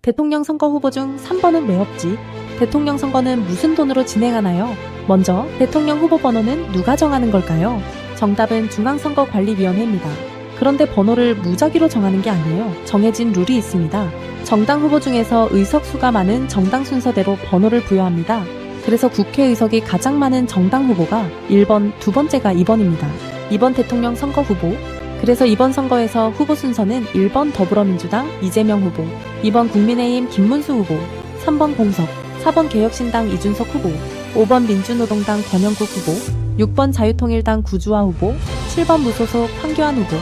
대통령 선거 후보 중 3번은 왜 없지? 대통령 선거는 무슨 돈으로 진행하나요? 먼저 대통령 후보 번호는 누가 정하는 걸까요? 정답은 중앙선거관리위원회입니다. 그런데 번호를 무작위로 정하는 게 아니에요. 정해진 룰이 있습니다. 정당 후보 중에서 의석수가 많은 정당 순서대로 번호를 부여합니다. 그래서 국회의석이 가장 많은 정당 후보가 1번, 두 번째가 2번입니다. 2번 대통령 선거 후보. 그래서 이번 선거에서 후보 순서는 1번 더불어민주당 이재명 후보, 2번 국민의힘 김문수 후보, 3번 공석, 4번 개혁신당 이준석 후보, 5번 민주노동당 권영국 후보, 6번 자유통일당 구주화 후보, 7번 무소속 황교안 후보,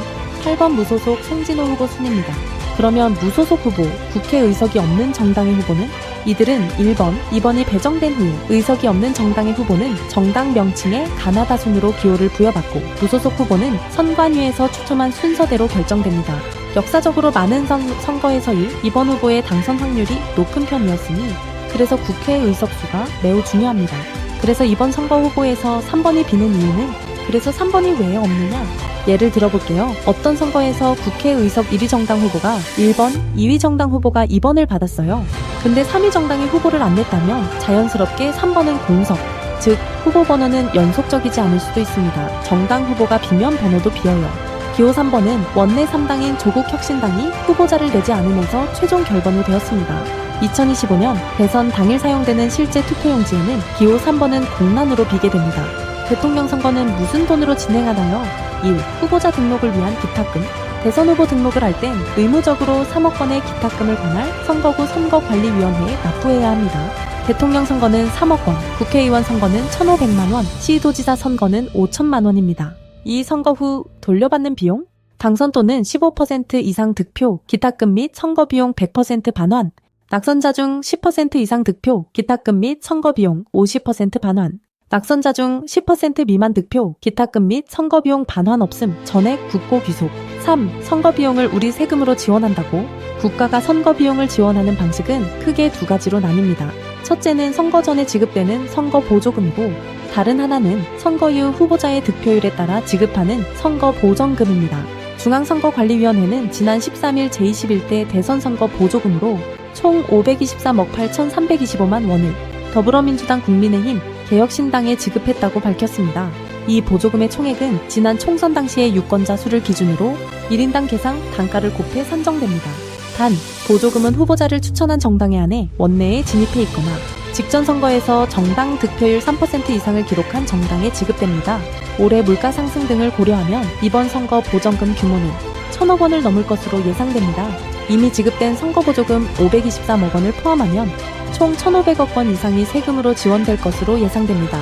8번 무소속 송진호 후보 순입니다. 그러면 무소속 후보, 국회의석이 없는 정당의 후보는? 이들은 1번, 2번이 배정된 후에 의석이 없는 정당의 후보는 정당 명칭에 가나다 순으로 기호를 부여받고 무소속 후보는 선관위에서 추첨한 순서대로 결정됩니다. 역사적으로 많은 선거에서의 이번 후보의 당선 확률이 높은 편이었으니 그래서 국회 의석수가 매우 중요합니다. 그래서 이번 선거 후보에서 3번이 비는 이유는 그래서 3번이 왜 없느냐? 예를 들어볼게요. 어떤 선거에서 국회의석 1위 정당 후보가 1번, 2위 정당 후보가 2번을 받았어요. 근데 3위 정당이 후보를 안 냈다면 자연스럽게 3번은 공석, 즉 후보 번호는 연속적이지 않을 수도 있습니다. 정당 후보가 비면 번호도 비어요. 기호 3번은 원내 3당인 조국혁신당이 후보자를 내지 않으면서 최종 결번이 되었습니다. 2025년 대선 당일 사용되는 실제 투표용지에는 기호 3번은 공란으로 비게 됩니다. 대통령 선거는 무슨 돈으로 진행하나요? 1. 후보자 등록을 위한 기탁금. 대선 후보 등록을 할 땐 의무적으로 3억 원의 기탁금을 관할 선거구 선거관리위원회에 납부해야 합니다. 대통령 선거는 3억 원, 국회의원 선거는 1,500만 원, 시도지사 선거는 5천만 원입니다. 이 선거 후 돌려받는 비용? 당선 또는 15% 이상 득표, 기탁금 및 선거비용 100% 반환, 낙선자 중 10% 이상 득표, 기탁금 및 선거비용 50% 반환, 낙선자 중 10% 미만 득표, 기탁금 및 선거비용 반환 없음, 전액 국고 귀속. 3. 선거비용을 우리 세금으로 지원한다고? 국가가 선거비용을 지원하는 방식은 크게 두 가지로 나뉩니다. 첫째는 선거 전에 지급되는 선거 보조금이고 다른 하나는 선거 이후 후보자의 득표율에 따라 지급하는 선거 보전금입니다. 중앙선거관리위원회는 지난 13일 제21대 대선 선거 보조금으로 총 523억 8,325만 원을 더불어민주당 국민의힘 개혁신당에 지급했다고 밝혔습니다. 이 보조금의 총액은 지난 총선 당시의 유권자 수를 기준으로 1인당 계상 단가를 곱해 산정됩니다. 단, 보조금은 후보자를 추천한 정당에 한해 원내에 진입해 있거나 직전 선거에서 정당 득표율 3% 이상을 기록한 정당에 지급됩니다. 올해 물가 상승 등을 고려하면 이번 선거 보전금 규모는 1,000억 원을 넘을 것으로 예상됩니다. 이미 지급된 선거보조금 523억 원을 포함하면 총 1,500억 원 이상이 세금으로 지원될 것으로 예상됩니다.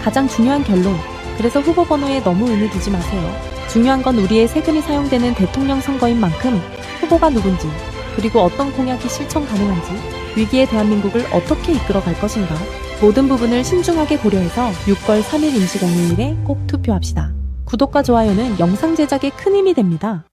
가장 중요한 결론. 그래서 후보 번호에 너무 의미 두지 마세요. 중요한 건 우리의 세금이 사용되는 대통령 선거인 만큼 후보가 누군지, 그리고 어떤 공약이 실천 가능한지, 위기의 대한민국을 어떻게 이끌어갈 것인가, 모든 부분을 신중하게 고려해서 6월 3일 임시공휴일에 꼭 투표합시다. 구독과 좋아요는 영상 제작에 큰 힘이 됩니다.